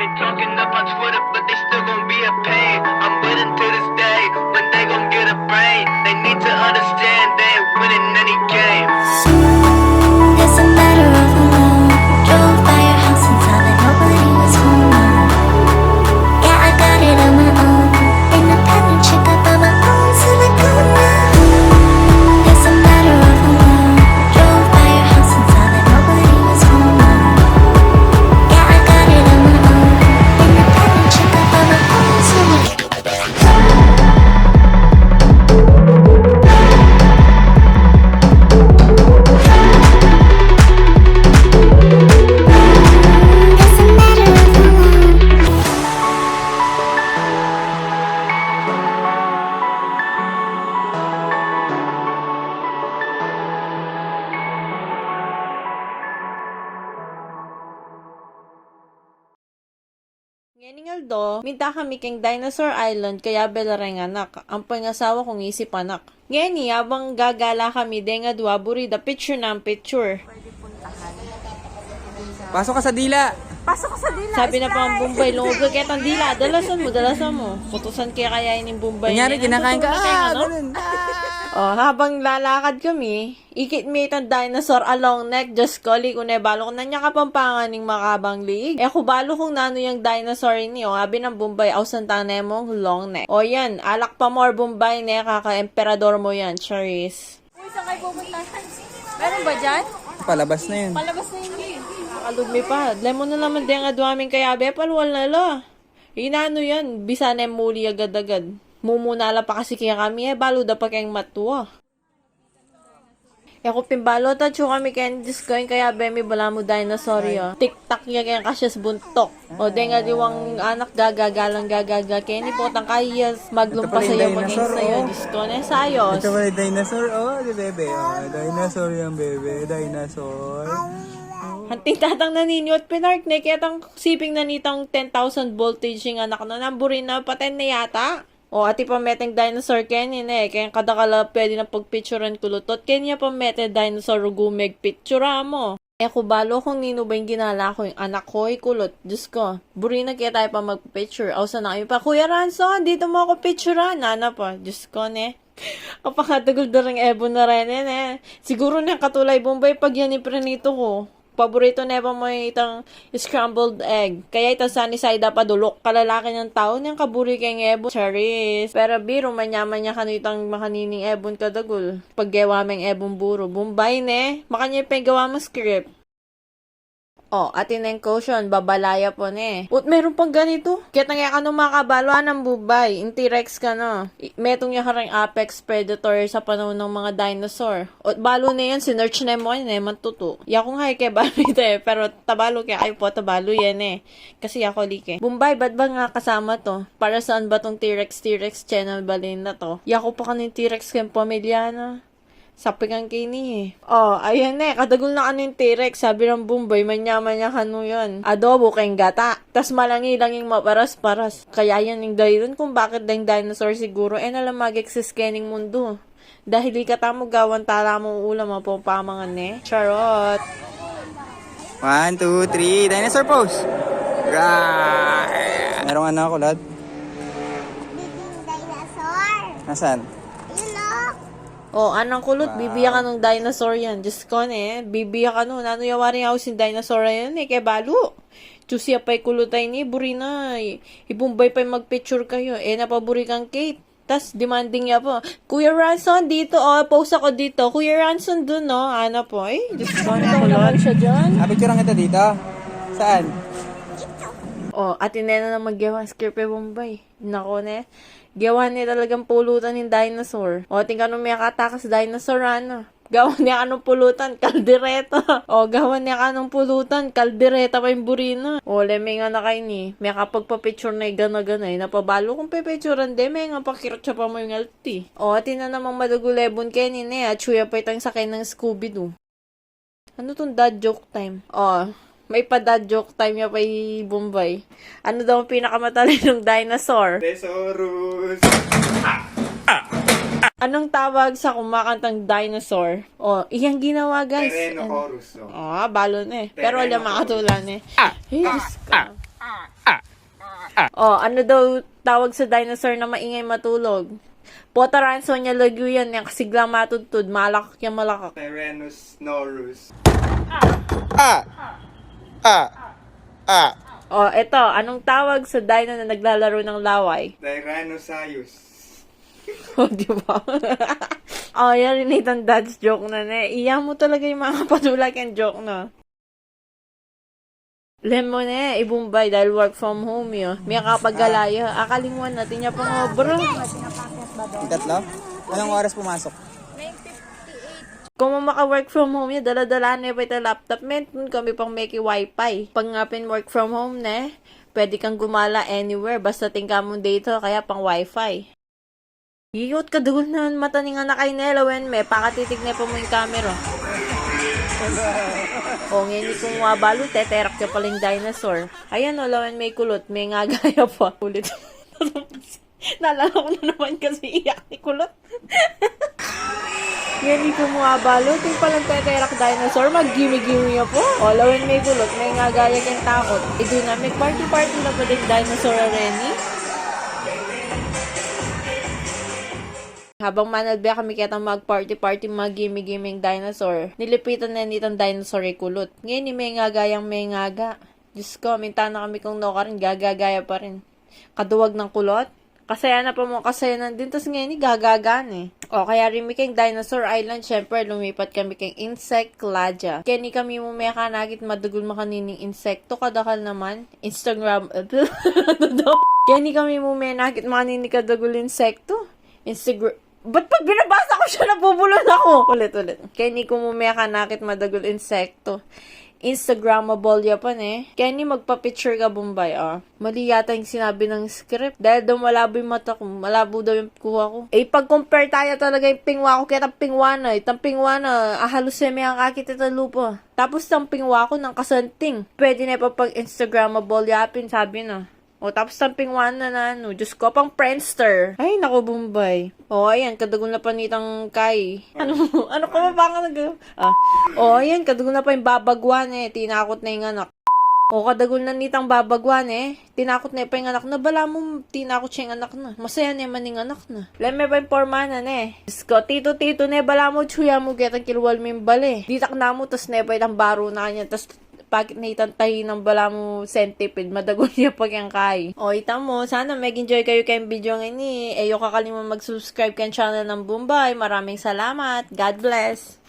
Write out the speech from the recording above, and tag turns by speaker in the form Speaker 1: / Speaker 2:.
Speaker 1: They talking up on Twitter, but they still gon' be a pain. I'm waiting to this day when they gon' get a brain. They need to understand they ain't winning any game.
Speaker 2: It's a matter of alone. Drove by your house and saw that nobody was home. Yeah, I got it on my own. Independent chick up on my own, so I go now. It's a matter of alone. Drove by your house and saw that nobody was home. Yeah, I got it on my own. Independent chick up on my own, so I It's a matter of alone.
Speaker 3: Nganing Aldo, minta kami keng Dinosaur Island kaya belareng anak. Ang pangasawa kong isip anak. Ngeni, abang gagala kami denga dua buri da picture ng picture.
Speaker 4: Pasok ka sa dila.
Speaker 3: Sabi na pa ang Bombay, lungog ka ang dila. Dalasan mo. Putusan kaya yung Bombay.
Speaker 4: Kunyari, kinakain ka. Ganun.
Speaker 3: Oh, habang lalakad kami, ikit mi itong dinosaur along neck, just kali ko na balo ko na niya kapampangan ng makabang liig. Ko balo kung nano yung dinosaur ini, abi ng Bombay, ausan mong long neck. O yan, alak pa more Bombay ne, kaka-emperador mo yan, Charis.
Speaker 5: Uy, saan kayo pupuntahan? Meron ba dyan?
Speaker 4: Palabas na yun.
Speaker 5: Palabas na yung gate.
Speaker 3: Nakalugmi pa, lemon na naman din nga duwaming kaya be, palwal na lo. Inano yan, bisa na muli agad-agad. Mumunala pa kasi kaya kami, balo da pa kayong matuwa. Ko pimbalo ta chu kami ken diskoin kaya bemi bala mo dinosaur yo. Tik-tak ya kaya kasyas buntok. O denga diwang anak gagagalang gagaga kaya ni potang kayas maglumpa
Speaker 4: Ito pala
Speaker 3: sa
Speaker 4: yung
Speaker 3: iyo maging
Speaker 4: dinosaur,
Speaker 3: sayo
Speaker 4: oh.
Speaker 3: diskone sayos.
Speaker 4: Ito ba yung dinosaur? Oh, di bebe. Oh, dinosaur yung bebe. Dinosaur.
Speaker 3: Hanting tatang naninyot pinark ne kaya tang siping nanitang 10,000 voltage yung anak na namburin na paten na yata. O, ati pa meteng dinosaur kenin kaya kadakala pwede na pagpicturean kulutot. Kanya pa mete dinosaur gumeg picture mo. Ko balo kung nino ba yung ginala ko yung anak ko kulot. Diyos ko, buri na kaya tayo pa magpicture. O, sana kayo pa, Kuya Ranson, dito mo ako picturean. Nana pa, Diyos ko ne. Kapakatagol na rin ebon na rin Siguro na katulay Bombay pag yan iprenito ko. Paborito na pa mo itang scrambled egg. Kaya ito sunny side pa dulok. Kalalaki ng tao niyang kaburi keng ebon. Charis. Pero biro manyaman niya kanitang makanining ebon kadagul. Paggawa meng ebon buro. Bombay ne. Makanya pa gawa mo script. Oh, atin ang caution, babalaya po ne. Ut meron pang ganito. Kaya nga ka nung makabalo ng Bombay. Yung T-Rex ka no. Metong niya karang apex predator sa panahon ng mga dinosaur. Ut balo na yan, sinerch na mo yan matuto. Yakong hay kay balo ito pero tabalo kaya ay po, tabalo yan Kasi ako like. Bombay, ba't ba nga kasama to? Para saan ba tong T-Rex channel balin na to? Yako pa kanin T-Rex kayong pamilya na. Sapingan kini Oh, ayan kadagol na yung T-Rex. Sabi ng Bombay, manyaman niya kano yun. Adobo kayong gata. Tas malangi lang yung maparas-paras. Kaya yan yung dahilan kung bakit yung dinosaur siguro nalang mag-exist kening mundo. Dahil ikatamo gawan tala mo ulam mo pamangan Charot.
Speaker 4: 1, 2, 3. Dinosaur pose. Right. Meron nga na ako, lad.
Speaker 2: Dinosaur.
Speaker 4: Nasaan?
Speaker 3: Oh, anong kulot, bibiya ka ng dinosaur yan. Diyos ko bibiya ka nun. Ano yawari nga sin dinosaur yan kaya balo. Chusiya pa'y kulotay ni, buri na. Ibumbay pa'y magpicture kayo. Napaburi kang Kate. Tas, demanding niya po, Kuya Ranson, dito, post ako dito. Kuya Ranson dun, Ano po, Diyos ko, kulot. Siya dyan.
Speaker 4: Picture kita dito. Saan?
Speaker 3: Oh, atin na maggawa script Bombay. Nako gawa niya talagang pulutan ng dinosaur. O, tingnan nung may katakas dinosaur, Gawa niya anong pulutan, kaldereta. O, gawa niya anong pulutan, kaldereta pa yung burina. O, may nga na kayo ni. May kapagpapicture na gana-gana Napabalo kung pipicturean may nga pakirot siya pa mo yung LT. O, atin na namang madagulebon kayo ni At suya pa itang sakay ng Scooby-Doo. Ano tong dad joke time? O, may pa-dad joke time niya pa Bombay. Ano daw ang pinakamatalinong dinosaur?
Speaker 4: Thesaurus.
Speaker 3: Anong tawag sa kumakantang dinosaur? O, iyang ginawa guys.
Speaker 4: Tyrannosaurus.
Speaker 3: Balo Pero alam makatulan Diyos ko. Oh, ano daw tawag sa dinosaur na maingay matulog? Potaranso niya lagyo yan, yung kasiglang matutod, malakak yung malakak.
Speaker 4: Tyrannosaurus.
Speaker 3: Oh, eto, anong tawag sa dino na naglalaro ng laway?
Speaker 4: Tyrannosaurus.
Speaker 3: Oh, di ba? Oh, yan rin itong dad's joke na na. Iya mo talaga yung mga patulak yung joke na. Lemon eh, ibumbay dahil work from home yun. May kapaggalaya. Akalingwan natin niya pang obra.
Speaker 4: Yung tatlo? Anong oras pumasok?
Speaker 3: Kung maka-work from home yun, dala-dala na pa itong laptop. Meron kami pang make wifi. Pag nga work from home na, pwede kang gumala anywhere. Basta tingka mo dito, kaya pang wifi. Iyot ka doon na mata ni nga na kay Nelawen, may pakatitig na po mo yung camera. O, ngayon kung mabalo, teterak ka paling dinosaur. Ayan o, lawan may kulot, may nga gaya pa. Ulit. Naalala ko na naman kasi iyak ni kulot. Ngayon kung mabalo, ting palang teterak dinosaur, mag-gimme-gimme po. O, lawan may kulot, may nga gaya kang takot. Ito na, may party-party na pa din dinosaur Renny. Habang manalbiya kami kitang mag-party-party, mag-gimme-gimming dinosaur, nilipitan na nitong dinosaur ay kulot. Ngayon, may nga gayang may ngaga. Diyos ko, minta na kami kung no ka rin, gagagaya pa rin. Kaduwag ng kulot. Kasaya na pa mo, kasaya na din. Tapos ngayon, gagagan eh. O, kaya rin kay Dinosaur Island, syempre, lumipat kami kay Insectladia. Kaya ni kami mumaya ka nagit madugol makanining insekto, kadakal naman. Instagram, kaya ni kami mumaya nagit makanining kadugol insekto. Instagram, ba't pag binabasa ko siya, nabubulol ako? Ulit. Kaya ni kumumaya ka nakit madagol insekto. Instagrammable yapan eh. Kaya ni magpa-picture ka Bombay Mali yata yung sinabi ng script. Dahil daw malabo yung mata ko. Malabo daw yung kuha ko. Eh, pag-compare tayo talaga yung pingwa ko kaya pingwana. Itang pingwana, halos may ang kakit ito lupa. Tapos ang pingwa ko ng kasanting. Pwede na pa pag-Instagrammable yapin, sabi na. O, tapos ang pingwan na Diyos ko, pang Friendster. Ay, naku, Bombay. O, ayan, kadugon na pa nitang Kai. Ano ka ba ba nga O, ayan, kadugon na pa yung babagwan eh. Tinakot na yung anak. O, kadugon na nitang babagwan eh. Tinakot na pa yung anak na. Bala mo, tinakot siya yung anak na. Masaya na yung maning anak na. Leme pa yung pormanan eh. Diyos ko, tito, ne, bala mo, chuya mo, getang kilwal mo yung bali. Ditak na mo, tas ne, pa itang baro na kanya. Tas, bakit naitantahi ng bala mo centipede, madagol niya pag yung kay. O, ita mo, sana mag-enjoy kayo kayong video ngayon eh. Ayaw kakalimutan mag-subscribe kayong channel ng Bombay. Maraming salamat. God bless.